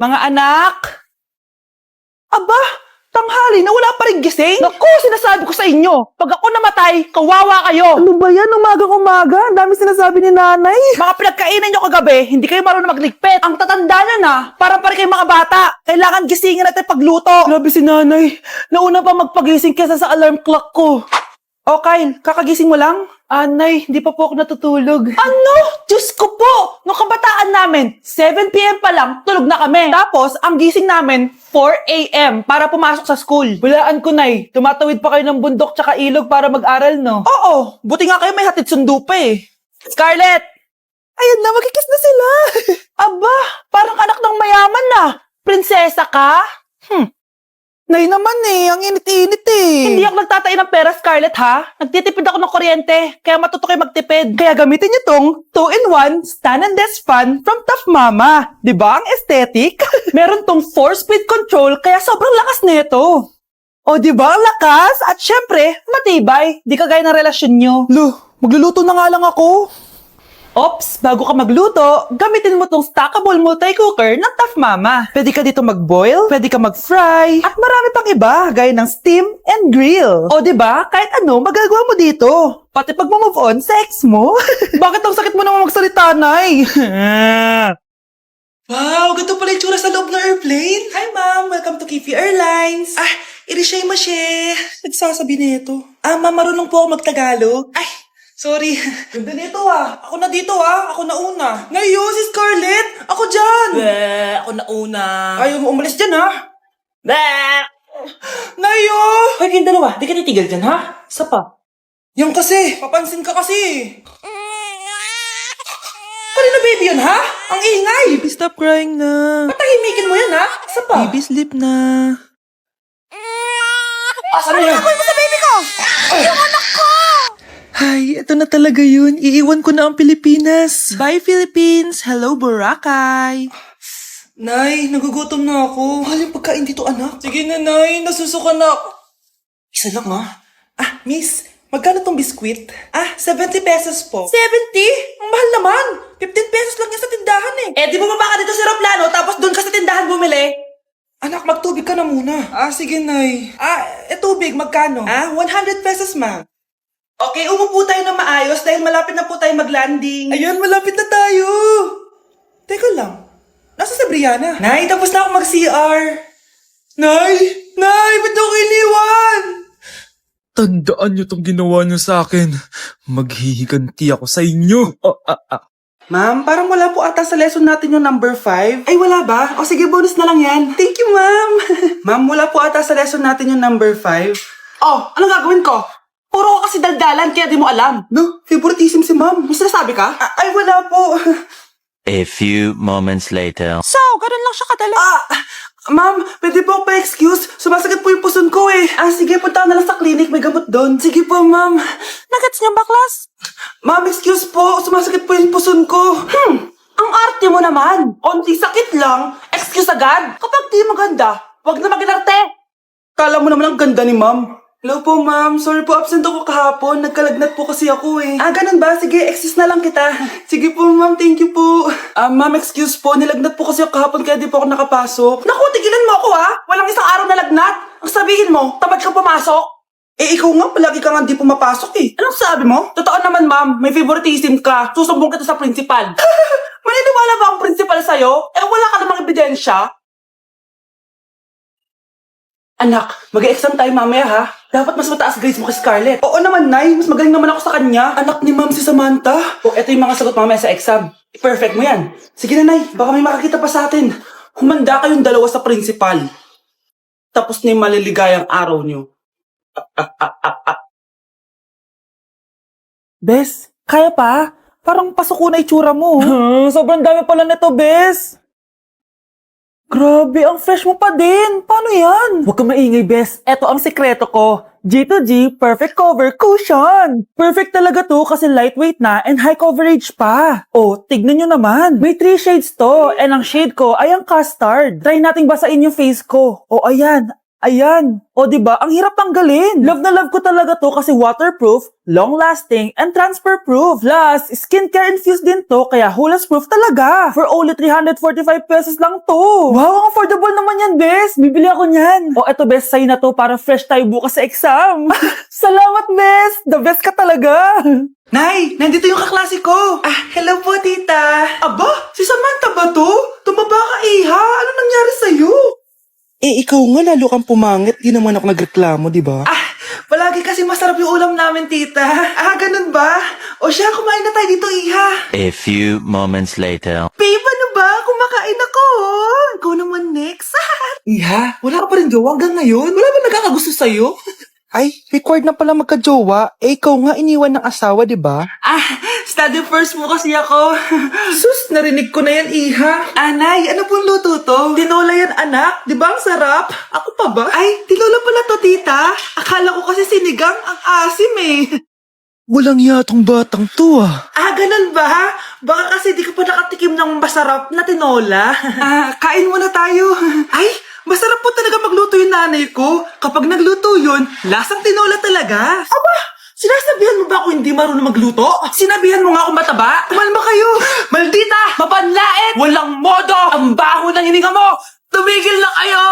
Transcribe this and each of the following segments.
Mga anak! Aba, tanghali na wala pa rin gising? Naku, sinasabi ko sa inyo, pag ako namatay, kawawa kayo! Ano ba yan? Umagang-umaga. Ang dami sinasabi ni nanay. Mga pinagkainan nyo kagabi, hindi kayo marunong magligpit. Ang tatanda nyo na, parang pa rin kayo mga bata. Kailangan gisingin natin pagluto. Grabe si nanay. Nauna pa magpagising kesa sa alarm clock ko. O Kyle, kakagising mo lang? Nay, hindi pa po ako natutulog. Ano? Diyos ko po! Nung kabataan namin, 7 p.m. pa lang, tulog na kami. Tapos, ang gising namin, 4 a.m. para pumasok sa school. Walaan ko, nay. Tumatawid pa kayo ng bundok tsaka ilog para mag-aral, no? Oo, buti nga kayo may hatid sundo pa eh. Scarlett! Ayan na, magkikis na sila. Aba, parang anak ng mayaman na. Prinsesa ka? Nay naman eh, ang init-init eh. Hindi ako nagtatain ng pera, Scarlett, ha? Nagtitipid ako ng kuryente, kaya matuto kayo magtipid. Kaya gamitin niyo tong 2-in-1 stand and desk fan from Tough Mama. Di ba ang aesthetic? Meron tong 4-speed control, kaya sobrang lakas nito. O di ba ang lakas? At syempre, matibay. Di kagaya ng relasyon nyo. Lo, magluluto na nga lang ako. Ops, bago ka magluto, gamitin mo tong stackable multi-cooker ng Tough Mama. Pwede ka dito mag-boil, pwede ka mag-fry, at marami pang iba, gaya ng steam and grill. O di ba kahit ano magagawa mo dito. Pati pag move on sa ex mo. Bakit ang sakit mo naman magsalita, Nay? Wow, ganito pala yung tsura sa loob ng airplane. Hi ma'am, welcome to Kifi Airlines. Irishay mashe. Nagsasabi nito. Ma'am, marunong po ako magtagalog. Ay, sorry. Ganda nito Ako na dito Ako na una. Ngayon, si Scarlett. Ako dyan. Ako na una. Ayaw mo umalis dyan, ha? Bleh! Nayo! Hoy, kayong dalawa, di ka titigil dyan, ha? Isa pa. Yung kasi, papansin ka kasi. Kanina baby yun, ha? Ang ingay. Baby, stop crying na. Patahimikin mo yan, ha? Isa pa. Baby, sleep na. Ano yan? mo sa baby ko! Ay, ito na talaga yun. Iiwan ko na ang Pilipinas. Bye, Philippines. Hello, Boracay. Nay, nagugutom na ako. Mahal yung pagkain dito, anak. Sige na, Nay. Nasusuka na ako. Isa lang, ha? Miss, magkano tong biskwit? 70 pesos po. 70? Ang mahal naman. 15 pesos lang yan sa tindahan eh. Eh, di bumaba ka dito sa aeroplano, tapos doon ka sa tindahan bumili. Anak, magtubig ka na muna. Sige, Nay. Tubig, magkano? 100 pesos, ma. Okay, umupo tayo ng maayos dahil malapit na po tayo mag-landing. Ayun, malapit na tayo. Teka lang. Nasa si Brianna? Nay, tapos na ako mag-CR. Nay! Nay! Ba't ako iniwan? Tandaan niyo tong ginawa niyo sa akin. Maghihiganti ako sa inyo. Ma'am, parang wala po ata sa lesson natin yung number 5. Ay, wala ba? O sige, bonus na lang yan. Thank you, ma'am. Ma'am, wala po ata sa lesson natin yung number 5. Oh, anong gagawin ko? Puro ka kasi daldalan, kaya di mo alam. No, favoritism si ma'am. May sinasabi ka? Ay, wala po. A few moments later. So, ganun lang siya kadali. Ma'am, pwede po pa-excuse. Sumasakit po yung puson ko eh. Sige, punta na lang sa clinic. May gamot doon. Sige po, ma'am. Nagets niya ba, class? Ma'am, excuse po. Sumasakit po yung puson ko. Ang arte mo naman. Onti sakit lang, excuse agad. Kapag di maganda, wag na mag-inarte. Kala mo naman ang ganda ni ma'am. Hello po, ma'am. Sorry po, absent ako kahapon. Nagkalagnat po kasi ako eh. Ganun ba? Sige, excuse na lang kita. Sige po, ma'am. Thank you po. Ma'am, excuse po. Nilagnat po kasi ako kahapon kaya di po ako nakapasok. Naku, tigilan mo ako Walang isang araw na lagnat. Ang sabihin mo, tamad ka pumasok. Ikaw nga, palagi ka nga di pumapasok eh. Anong sabi mo? Totoo naman, ma'am. May favoritism ka. Susumbong kita sa principal. Maniniwala ba ang principal sa'yo? Wala ka namang ebidensya. Anak, mag-exam tayo mamaya ha. Dapat mas mataas grades mo kay Scarlett. Oo naman, Nay. Mas magaling naman ako sa kanya. Anak ni ma'am si Samantha. Eto yung mga sagot mamaya sa exam. Perfect mo yan. Sige na, Nay. Baka may makakita pa sa atin. Humanda kayong dalawa sa principal. Tapos na yung maliligayang araw nyo. Bes, kaya pa? Parang pasuko na itsura mo. Sobrang dami pala nito, Bes. Grabe, ang fresh mo pa din. Paano yan? Huwag kang maingay, Bes. Eto ang sekreto ko. G2G Perfect Cover Cushion. Perfect talaga to kasi lightweight na and high coverage pa. Tignan nyo naman. May 3 shades to and ang shade ko ay ang custard. Try nating basain yung face ko. Ayan. Ayan. O diba, ang hirap tanggalin. Love na love ko talaga to kasi waterproof, long-lasting, and transfer-proof. Plus, skincare infused din to kaya hulas-proof talaga. For only 345 pesos lang to. Wow, ang affordable naman yan, Bes. Bibili ako niyan. O eto, Bes, sa'yo na to para fresh tayo bukas sa exam. Salamat, Bes. The best ka talaga. Nay, nandito yung kaklase ko. Hello po, tita. Aba, si Samantha ba to? Tumaba ka, Iha. Ano nangyari sa'yo? Ikaw nga lalo kang pumangit. Di naman ako nagreklamo, di ba? Palagi kasi masarap yung ulam namin, tita. Ganun ba? O siya, kumain na tayo dito, Iha. A few moments later. Babe, ano ba? Kumakain ako. Ikaw naman next. Iha, wala ka pa rin jowa hanggang ngayon? Wala ba nagkakagusto sa'yo? Ay, required na pala magka-jowa. Ikaw nga iniwan ng asawa, di ba? Study first mo kasi ako. Sus, narinig ko na yan, Iha. Anay, ano pong luto to? Tinola yan, anak. Di ba ang sarap? Ako pa ba? Ay, tinola pala to, tita. Akala ko kasi sinigang ang asim eh. Walang yatong batang to Ganun ba? Baka kasi di ka pa nakatikim ng masarap na tinola. Kain muna tayo. Ay, masarap po talaga magluto yung nanay ko. Kapag nagluto yun, lasang tinola talaga. Aba, sinasabihan mo ba ako hindi marunong magluto? Sinabihan mo nga ako mataba? Kumalma kayo. Maldita! Mapanlait! Walang modo! Ang baho ng hininga mo! Tumigil na kayo!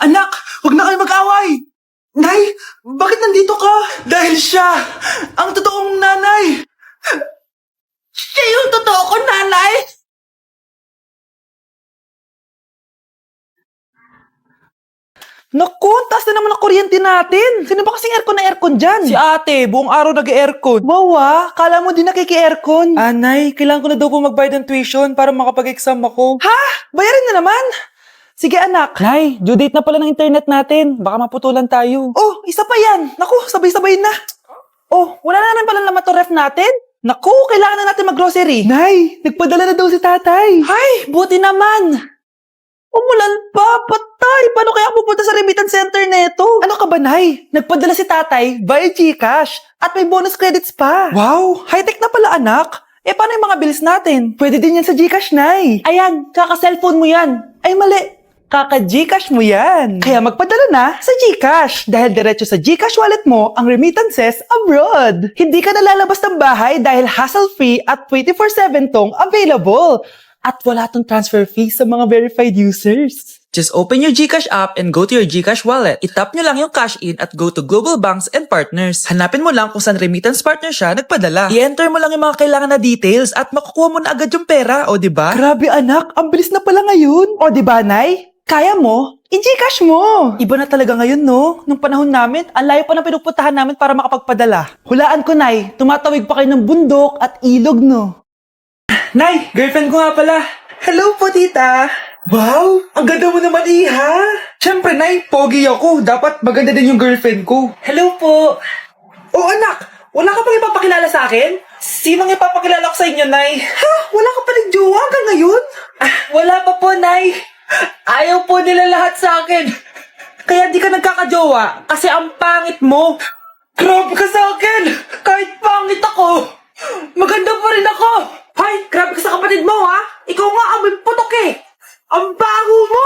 Anak, huwag na kayo mag-away! Nay, bakit nandito ka? Dahil siya, ang totoong nanay. Siya yung totoo ko, nanay? Naku, taas na naman ang kuryente natin. Sino ba kasing aircon na aircon dyan? Si ate, buong araw nag-aircon. Wow, kala mo din nakiki-aircon. Anay, kailangan ko na daw po magbayad ng tuition para makapag-exam ako. Ha? Bayarin na naman? Sige anak. Nay, due date na pala ng internet natin. Baka maputulan tayo. Oh, isa pa yan. Naku, sabay-sabay na. Oh, wala na naman pala naman to ref natin? Naku, kailangan na natin mag-grocery. Nay, nagpadala na daw si tatay. Ay, buti naman. Umulan pa, patay. Paano kaya pupunta sa remittance center neto? Ano ka ba, Nay? Nagpadala si tatay via GCash at may bonus credits pa. Wow, high-tech na pala anak. Paano yung mga bills natin? Pwede din yan sa GCash, Nay. Ayan, kaka-cellphone mo yan. Ay, mali. Kaka-GCash mo yan. Kaya magpadala na sa GCash dahil diretso sa GCash wallet mo ang remittances abroad. Hindi ka nalalabas ng bahay dahil hassle-free at 24/7 tong available. At wala tong transfer fee sa mga verified users. Just open your GCash app and go to your GCash wallet. Itap nyo lang yung cash in at go to global banks and partners. Hanapin mo lang kung saan remittance partner siya nagpadala. I-enter mo lang yung mga kailangan na details at makukuha mo na agad yung pera, o diba? Grabe anak, ang bilis na pala ngayon. O diba, Nay? Kaya mo? I-GCash mo! Iba na talaga ngayon, no? Nung panahon namin, ang layo pa ng pinupuntahan namin para makapagpadala. Hulaan ko, Nay, tumatawid pa kayo ng bundok at ilog, no? Nay, girlfriend ko nga pala. Hello po, tita. Wow, ang ganda mo naman, Iha. Siyempre, Nay, pogi ako. Dapat maganda din yung girlfriend ko. Hello po. Oh, anak, wala ka pang ipapakilala sa akin? Sinong ipapakilala ko sa inyo, Nay? Ha? Wala ka pa rin jowa hanggang ngayon? Wala pa po, Nay. Ayaw po nila lahat sa akin. Kaya di ka nagkakajowa kasi ang pangit mo. Grabe ka sa akin. Kahit pangit ako, maganda pa rin ako. Hay, grabe ka sa kapatid mo, ha? Ikaw nga amoy putok eh. Ang baho mo.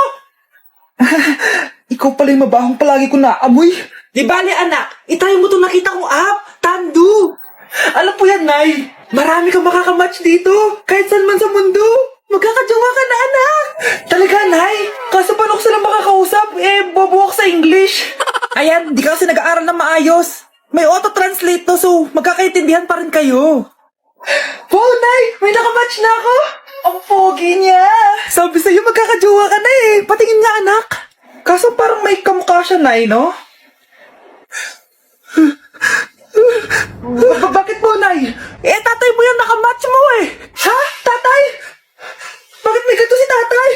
Ikaw pala yung mabahong palagi ko na amoy. Di bali, anak. Itry mo itong nakita kong app. Tandu. Alam po yan, Nay. Marami kang makakamatch dito. Kahit saan man sa mundo. Magkakajowa ka na, anak. Talaga, Nay. Kaso paano ko sila makakausap? Bobo ako sa English. Ayan, di ka kasi nag-aaral na maayos. May auto-translate to, so magkakaintindihan pa rin kayo. Wow, Nay! May nakamatch na ako! Ang pogi niya! Sabi sa'yo, magkakajowa ka na eh. Patingin nga, anak. Kaso parang may kamukha siya, Nay, no? Bakit po, Nay? Tatay mo yan, nakamatch mo eh. Ha? Tatay? Bakit may ganito si tatay?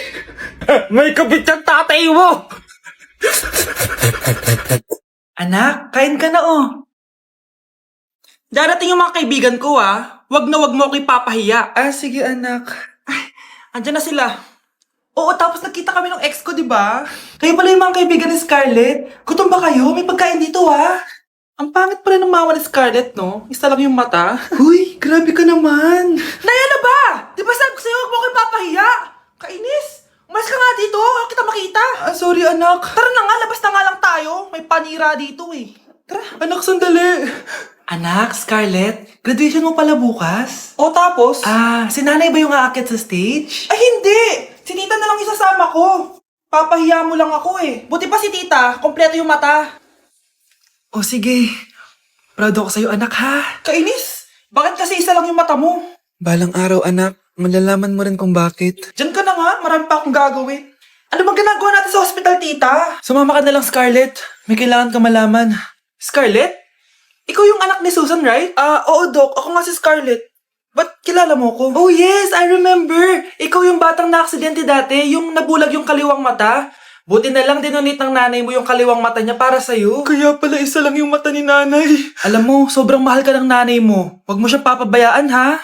May kabit yung tatay mo! Anak, kain ka na oh. Darating yung mga kaibigan ko ah. Wag na wag mo ako ipapahiya. Sige anak. Ay, andyan na sila. Oo, tapos nagkita kami ng ex ko, di ba? Kayo pala yung mga kaibigan ni Scarlett. Gutom ba kayo? May pagkain dito ah. Ang pangit pala ng mama ni Scarlett, no? Isa lang yung mata. Huy, grabe ka naman. Naya na ba? Di ba sabi ko sa'yo, wag mo ako ipapahiya? Kainis. Umalis ka nga dito. Kita magpakita. Sorry anak. Tara na nga, labas na nga lang tayo. May panira dito eh. Tara. Anak, sandali. Anak, Scarlett, graduation mo pala bukas? O tapos? Si nanay ba yung aakyat sa stage? Ay hindi! Si tita na lang isasama ko. Papahiya mo lang ako eh. Buti pa si tita, kompleto yung mata. O sige, proud ako sa'yo anak ha. Kainis, bakit kasi isa lang yung mata mo? Balang araw anak, malalaman mo rin kung bakit. Diyan ka na nga, marami pa akong gagawin. Ano bang ginagawa natin sa hospital, tita? Sumama ka na lang Scarlett, may kailangan ka malaman. Scarlett? Ikaw yung anak ni Susan, right? Oo, Doc. Ako nga si Scarlett. Ba't kilala mo ko? Oh yes, I remember! Ikaw yung batang na-aksidente dati, yung nabulag yung kaliwang mata. Buti na lang dinonate ng nanay mo yung kaliwang mata niya para sa'yo. Kaya pala isa lang yung mata ni nanay. Alam mo, sobrang mahal ka ng nanay mo. Huwag mo siyang papabayaan ha.